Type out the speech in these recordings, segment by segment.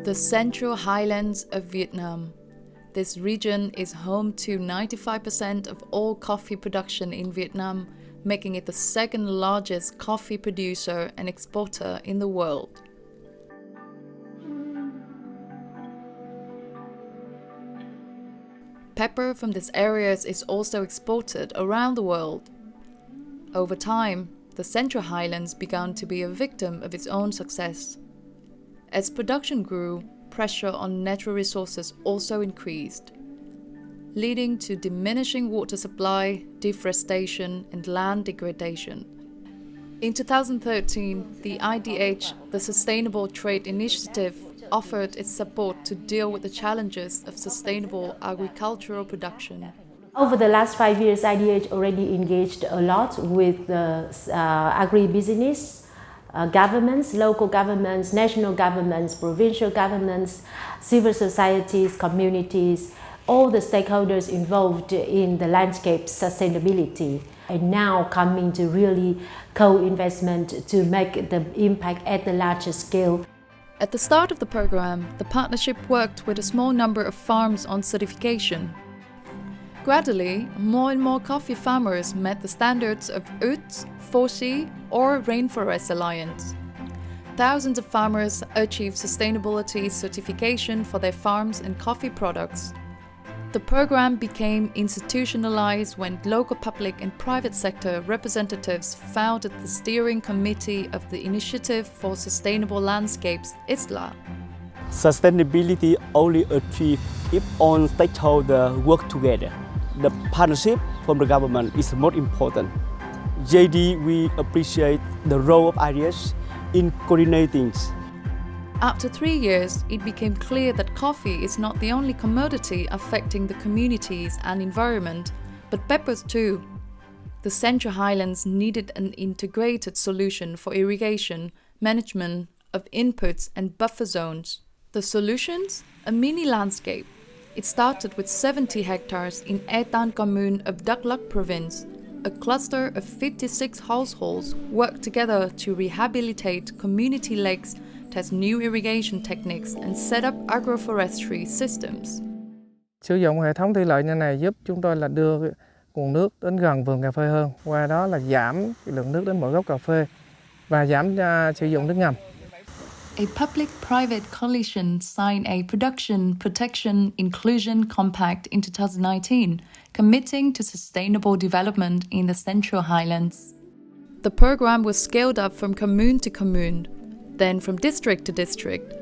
The Central Highlands of Vietnam. This region is home to 95% of all coffee production in Vietnam, making it the second largest coffee producer and exporter in the world. Pepper from these areas is also exported around the world. Over time, the Central Highlands began to be a victim of its own success. As production grew, pressure on natural resources also increased, leading to diminishing water supply, deforestation, and land degradation. In 2013, the IDH, the Sustainable Trade Initiative, offered its support to deal with the challenges of sustainable agricultural production. Over the last 5 years, IDH already engaged a lot with the agribusiness, governments, local governments, national governments, provincial governments, civil societies, communities, all the stakeholders involved in the landscape sustainability, and now coming to really co-investment to make the impact at the larger scale. At the start of the program, the partnership worked with a small number of farms on certification. Gradually, more and more coffee farmers met the standards of UTZ, FOSI, or Rainforest Alliance. Thousands of farmers achieved sustainability certification for their farms and coffee products. The program became institutionalized when local public and private sector representatives founded the steering committee of the Initiative for Sustainable Landscapes, ISLA. Sustainability only achieved if all stakeholders work together. The partnership from the government is most important. JD, we appreciate the role of IDH in coordinating. After 3 years, it became clear that coffee is not the only commodity affecting the communities and environment, but peppers too. The Central Highlands needed an integrated solution for irrigation, management of inputs and buffer zones. The solutions? A mini landscape. It started with 70 hectares in Etan commune of Đắk Lắk province. A cluster of 56 households worked together to rehabilitate community lakes, test new irrigation techniques, and set up agroforestry systems. Sử dụng hệ thống thủy lợi như này giúp chúng tôi là đưa nguồn nước đến gần vườn cà phê hơn, qua đó là giảm lượng nước đến mỗi gốc cà phê và giảm sử dụng nước ngầm. A public-private coalition signed a Production, Protection, Inclusion Compact in 2019, committing to sustainable development in the Central Highlands. The program was scaled up from commune to commune, then from district to district,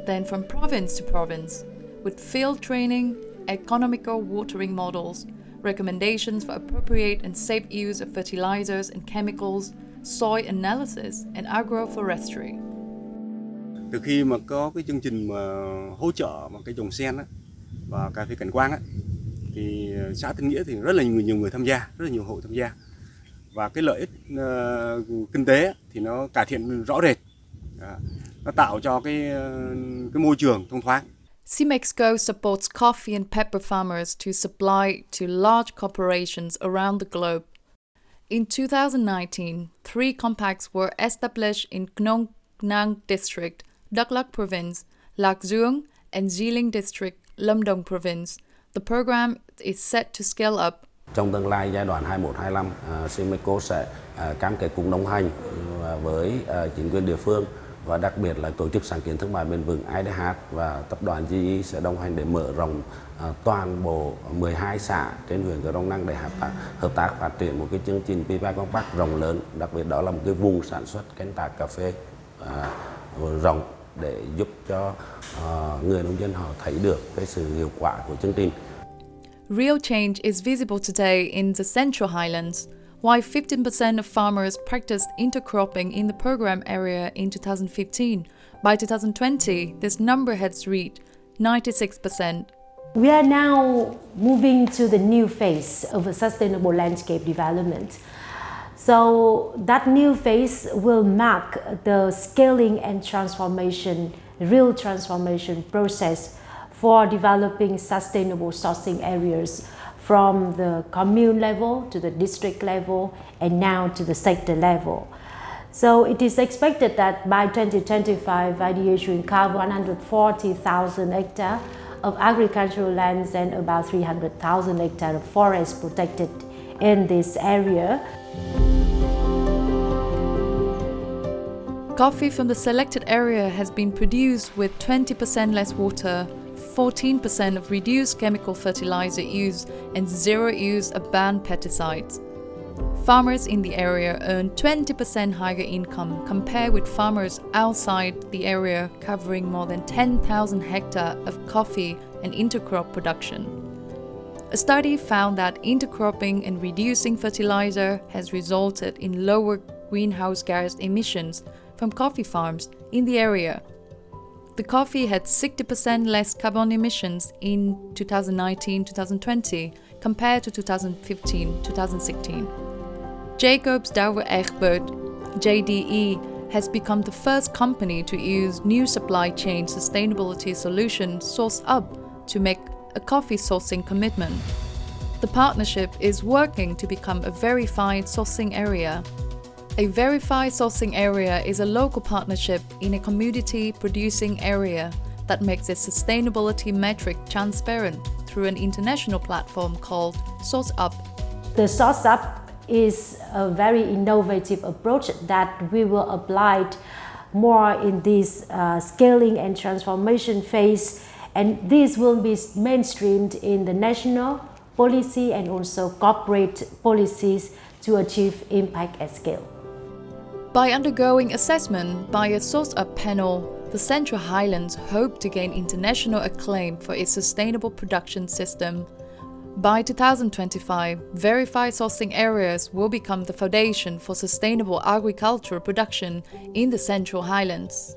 then from province to province, with field training, economical watering models, recommendations for appropriate and safe use of fertilizers and chemicals, soil analysis, and agroforestry. Từ khi mà có cái chương trình mà hỗ trợ mà cái trồng sen á, và cà phê cảnh quan á, thì xã Tân Nghĩa thì rất là nhiều người tham gia, rất là nhiều hộ tham gia, và cái lợi ích kinh tế thì nó cải thiện rõ rệt, nó tạo cho cái môi trường thông thoáng. Cimexco supports coffee and pepper farmers to supply to large corporations around the globe. In 2019, 3 compacts were established in Knong Nang District, Đắk Lắk Province, Lạc Dương, and Di District, Lâm Đồng Province. The program is set to scale up. Trong tương lai giai đoạn 21-25, Cimexco sẽ cam kết cùng đồng hành với chính quyền địa phương và đặc biệt là tổ chức sáng kiến thương mại bền vững IDH và tập đoàn GE sẽ đồng hành để mở rộng toàn bộ 12 xã trên huyện Crong Năng để hợp tác phát triển một cái chương trình PPI Compact rộng lớn, đặc biệt đó là một cái vùng sản xuất canh tác cà phê rộng để giúp cho người nông dân họ thấy được cái sự hiệu quả của chương trình. Real change is visible today in the Central Highlands. While 15% of farmers practiced intercropping in the program area in 2015, by 2020, this number has reached 96%. We are now moving to the new phase of a sustainable landscape development. So that new phase will mark the scaling and transformation, real transformation process for developing sustainable sourcing areas from the commune level to the district level and now to the sector level. So it is expected that by 2025, IDH will cover 140,000 hectares of agricultural lands and about 300,000 hectares of forest protected in this area. Coffee from the selected area has been produced with 20% less water, 14% of reduced chemical fertilizer use, and zero use of banned pesticides. Farmers in the area earn 20% higher income compared with farmers outside the area, covering more than 10,000 hectares of coffee and intercrop production. A study found that intercropping and reducing fertilizer has resulted in lower greenhouse gas emissions from coffee farms in the area. The coffee had 60% less carbon emissions in 2019-2020 compared to 2015-2016. Jacobs Douwe Egberts, JDE, has become the first company to use new supply chain sustainability solution Source Up to make a coffee sourcing commitment. The partnership is working to become a verified sourcing area. A verified sourcing area is a local partnership in a community producing area that makes its sustainability metric transparent through an international platform called Source Up. The Source Up is a very innovative approach that we will apply more in this scaling and transformation phase, and this will be mainstreamed in the national policy and also corporate policies to achieve impact at scale. By undergoing assessment by a Source Up panel, the Central Highlands hope to gain international acclaim for its sustainable production system. By 2025, verified sourcing areas will become the foundation for sustainable agricultural production in the Central Highlands.